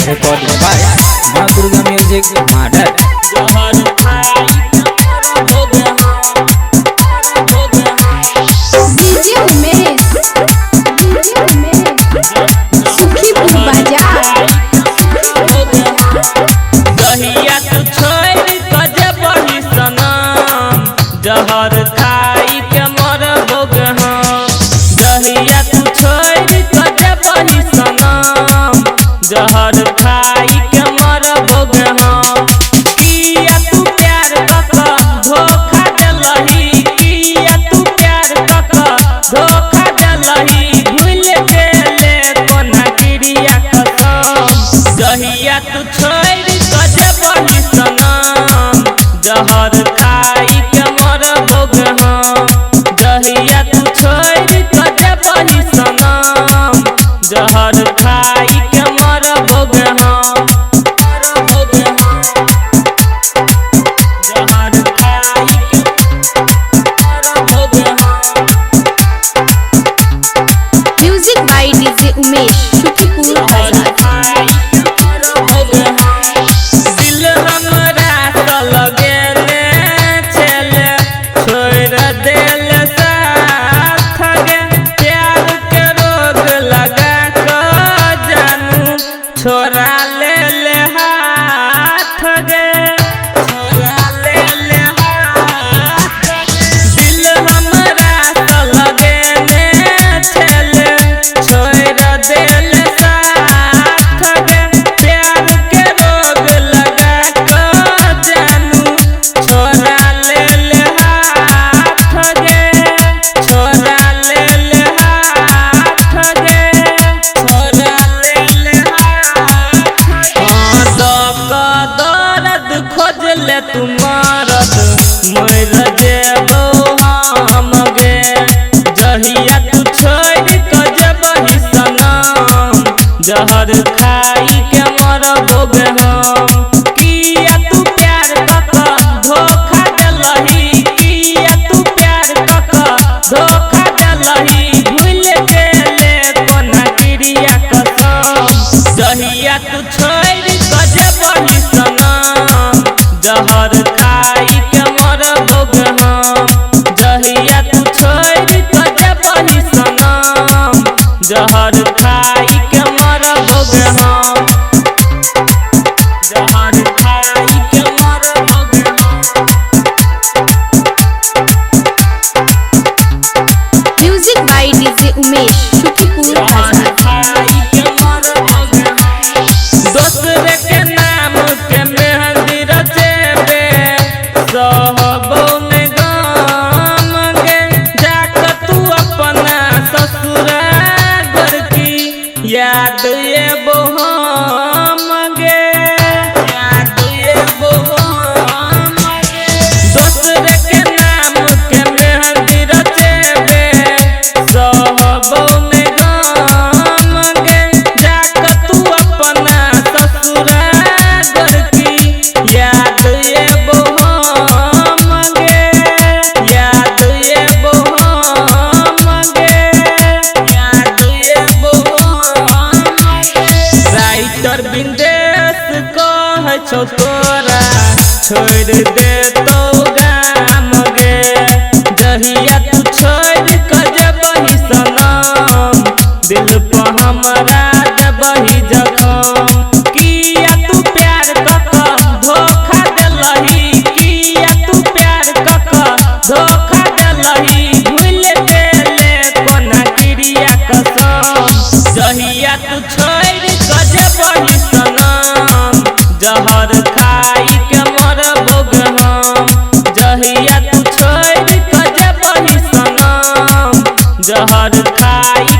recording by माँ Durga music माडर। DJ Umesh Sukhipur बाजार। दहिया तू छोड़ कजे बही सनम जहर खाई के मर भोग हम। दहिया तू छोड़ कजे बही सनम जहर खाई के मर भोग हम। किया तू प्यार कका धोखा देलही, किया तू प्यार कका धोखा देलही। भूल गेले कोना क्रिया कसम। दहिया तू छोड़ कजे बही सनम जहर खाई के मर भोग हम। दहिया तू छोड़ कजे बही सनम जहर खाई के मर भोग हम। जहर खाई के मर भोग हम। Music by DJ Umesh Sukhipur बाजार। दिल हमरा त लगेले छेले छोड़ देल साथ गे। प्यार के रोग लगा क जानू छोड़ा ले हाथ गे। छोड़ा ले हाथ गे। दिल हमरा त लगेले छेले छोड़ देल साथ गे। प्यार के रोग लगा क जानू छोड़ा ले हाथ गे। छोड़ा ले हाथ गे। छोड़ा ले हाथ गे। दर्द खोज ले तू मरद मर जेबो हम गे। जहिया तू छोड़ कजे बही सनम जहर खाई के मर भोग हम। किया तू प्यार कका धोखा देलही, किया तू प्यार कका धोखा देलही। भूल गेले कोना क्रिया कसम। दहिया तू छोड़ कजे बही सनम जहर खाई के मर भोग हम। दहिया तू छोड़ कजे बही सनम जहर खाई के मर भोग हम। जहर खाई के मर भोग हम। Music by DJ Umesh Sukhipur बाजार। दोसरे के नाम के मेहंदी रचेबे सहबो में गम गे। जाक तू अपना ससुरा घर की याद एबो हम गे। याद एबो हम गे। दोसरे के नाम के मेहंदी रचेबे सहबो में गम गे। जाक तू अपना ससुरा घर की याद एबो हम गे। याद एबो हम गे। याद एबो हम गे। राइटर बिंदेश कहे छौ तोरा छोड़ दे तो गाम गे। जहिया तू छोड़ कजे बही सनम दिल पर हमरा देबही जखम। किया तू प्यार कका धोखा देलही, किया तू प्यार कका धोखा देलही। भूल गेले कोना क्रिया कसम। जहिया तू छोड़ कजे बही सनम जहर खाई के मर भोग हम। जहिया तू छोड़ कजे बही सनम जहर खाई